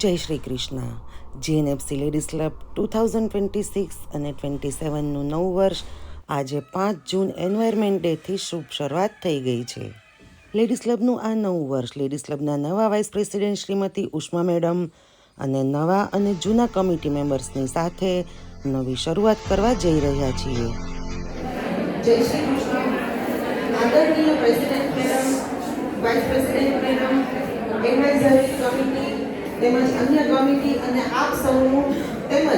જય Shri Krishna. GNFC ladies club 2026 અને 27નું નવું વર્ષ આજે 5 જૂન એન્વાયરમેન્ટ ડેથી શુભ શરૂઆત થઈ ગઈ છે. લેડીઝ ક્લબનું આ નવું વર્ષ લેડીઝ ક્લબના નવા વાઇસ પ્રેસિડેન્ટ શ્રીમતી ઉષ્મા મેડમ અને નવા અને જૂના કમિટી મેમ્બર્સની સાથે નવી શરૂઆત કરવા જઈ રહ્યા છીએ. જય શ્રી કૃષ્ણ. આદરણીય president madam, vice president madam, advisory committee તેમજ અન્ય કમિટી અને આપ સૌનું તેમજ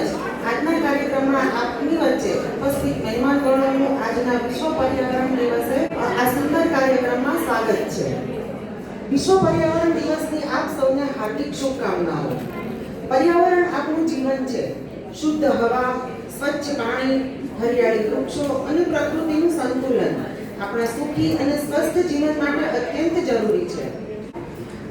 આજના કાર્યક્રમમાં આપની વચ્ચે ઉપસ્થિત મહેમાનગણોનું આજના વિશ્વ પર્યાવરણ દિવસે આ સુંદર કાર્યક્રમમાં સ્વાગત છે. વિશ્વ પર્યાવરણ દિવસની આપ સૌને હાર્દિક શુભકામનાઓ. પર્યાવરણ આપણું જીવન છે. શુદ્ધ હવા, સ્વચ્છ પાણી, હરિયાળી વૃક્ષો અને પ્રકૃતિનું સંતુલન આપણા સુખી અને સ્વસ્થ જીવન માટે અત્યંત જરૂરી છે.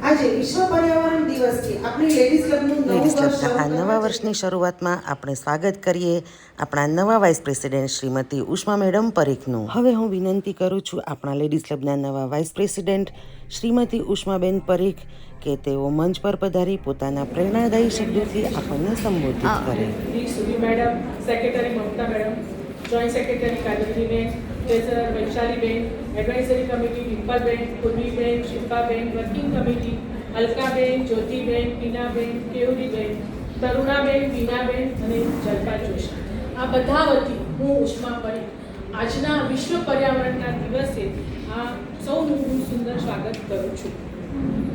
આજે વિશ્વ પર્યાવરણ દિવસથી આપણી લેડીઝ ક્લબનું લેડીઝ ક્લબના આ નવા વર્ષની શરૂઆતમાં આપણે સ્વાગત કરીએ આપણા નવા વાઇસ પ્રેસિડેન્ટ શ્રીમતી ઉષ્મા મેડમ પરીખનું. હવે હું વિનંતી કરું છું આપણા લેડીઝ ક્લબના નવા વાઇસ પ્રેસિડેન્ટ શ્રીમતી ઉષ્માબેન પરીખ કે તેઓ મંચ પર પધારી પોતાના પ્રેરણાદાયી શબ્દોથી આપણને સંબોધિત કરે. Suvi madam, secretary Mamata madam, joint secretary કાદરીબેન, ટ્રેઝરર વૈશાલીબેન, એડવાઇઝરી કમિટી ડિમ્પલબેન, પૂર્વીબેન, શિલ્પાબેન, વર્કિંગ કમિટી અલકાબેન, જ્યોતિબેન, ટીનાબેન, કેવરીબેન, તરુણાબેન, વીણાબેન અને જલપા જોશી, આ બધા વતી હું ઉષ્મા પરીખ આજના વિશ્વ પર્યાવરણના દિવસે આ સૌનું હું સુંદર સ્વાગત કરું છું.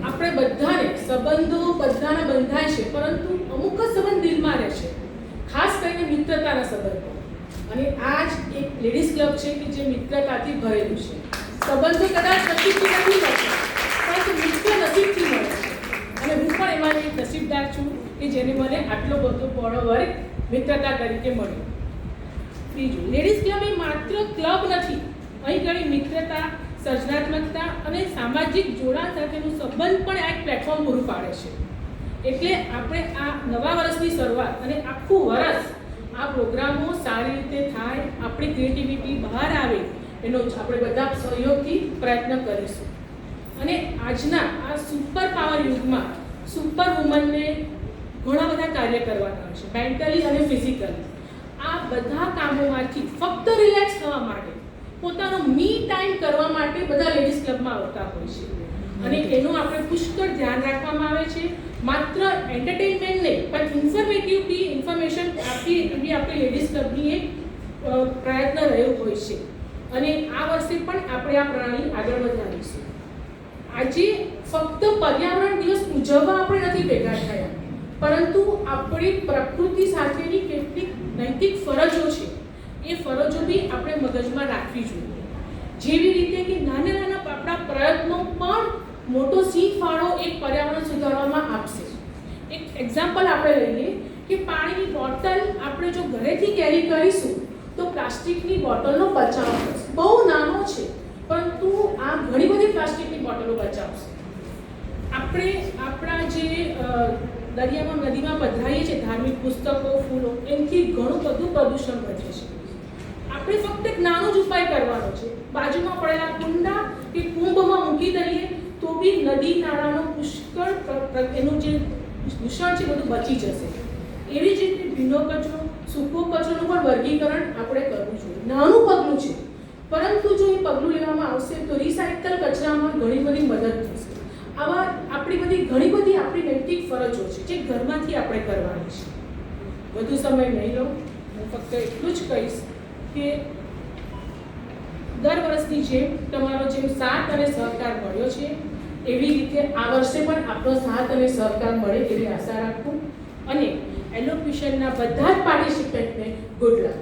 આપણે બધાને સંબંધો બધાના બંધાય છે, પરંતુ અમુક જ સંબંધ દિલમાં રહે છે, ખાસ કરીને મિત્રતાના સંબંધો. અને આ જ એક લેડીઝ ક્લબ છે કે જે મિત્રતાથી ભરેલું છે. સંબંધો કદાચ નસીબથી નથી મળતા, પરંતુ મિત્ર નસીબથી મળે છે. અને હું પણ એમાં એક નસીબદાર છું કે જેને મને આટલો બધો પહોળો વર્ગ મિત્રતા તરીકે મળ્યો. બીજું, લેડીઝ ક્લબ એ માત્ર ક્લબ નથી, અહીં ઘણી મિત્રતા, સર્જનાત્મકતા અને સામાજિક જોડાણ સાથેનું સંબંધ પણ આ એક પ્લેટફોર્મ પૂરું પાડે છે. એટલે આપણે આ નવા વર્ષની શરૂઆત અને આખું વર્ષ આ પ્રોગ્રામો સારી રીતે થાય, આપણી ક્રિએટિવિટી બહાર આવે એનો આપણે બધા સહયોગથી પ્રયત્ન કરીશું. અને આજના આ સુપર પાવર યુગમાં સુપર વુમનને ઘણા બધા કાર્ય કરવાના છે, મેન્ટલી અને ફિઝિકલી. આ બધા કામોમાંથી ફક્ત રિલેક્સ થવા માટે, પોતાનો મી ટાઈમ કરવા માટે બધા લેડીઝ ક્લબમાં આવતા હોય છે. અને એનું આપણે પુષ્કળ ધ્યાન રાખવામાં આવે છે. માત્ર એન્ટરટેનમેન્ટ નહીં, પણ ઇન્ફોર્મેટિવ બી ઇન્ફોર્મેશન આપી એવી આપણી લેડીઝ ક્લબની એક પ્રયત્ન રહ્યો હોય છે. અને આ વર્ષે પણ આપણે આ પ્રણાલી આગળ વધારીશું. આજે ફક્ત પર્યાવરણ દિવસ ઉજવવા આપણે નથી ભેગા થયા, પરંતુ આપણી પ્રકૃતિ સાથેની કેટલીક નૈતિક ફરજો છે, એ ફરજો બી આપણે મગજમાં રાખવી જોઈએ. જેવી રીતે કે નાના નાના આપણા પ્રયત્નો પણ મોટો સિંહ ફાળો એક પર્યાવરણ સુધારવામાં આપશે. એક એક્ઝામ્પલ આપણે લઈએ કે પાણીની બોટલ આપણે જો ઘરેથી કેરી કરીશું તો પ્લાસ્ટિકની બોટલનો બચાવ થશે. બહુ નાનો છે, પરંતુ આ ઘણી બધી પ્લાસ્ટિકની બોટલો બચાવશે. આપણે આપણા જે દરિયામાં નદીમાં પધરાઈએ છીએ ધાર્મિક પુસ્તકો, ફૂલો, એનાથી ઘણું બધું પ્રદૂષણ વધે છે. આપણે ફક્ત એક નાનો જ ઉપાય કરવાનો છે. બાજુમાં પડેલા કુંડા કે કુંભમાં મૂકી દઈએ તો બી નદી નાળાનો પુષ્કળ એનું જે દૂષણ છે બધું બચી જશે. એવી જ રીતે ભીનો કચરો, સૂકો કચરોનું પણ વર્ગીકરણ આપણે કરવું જોઈએ. નાનું પગલું છે, પરંતુ જો એ પગલું લેવામાં આવશે તો રિસાયકલ કચરામાં ઘણી બધી મદદ થશે. આવા ઘણી બધી આપણી નૈતિક ફરજો છે જે ઘરમાંથી આપણે કરવાની છે. વધુ સમય નહીં લઉં, હું ફક્ત એટલું જ કહીશ કે દર વર્ષની જેમ તમારો જેમ સાથ અને સહકાર મળ્યો છે, એવી રીતે આ વર્ષે પણ આપણો સાથ અને સહકાર મળે એવી આશા રાખું. અને એલોક્યુશનના બધા જ પાર્ટિસિપન્ટને ગુડ લક.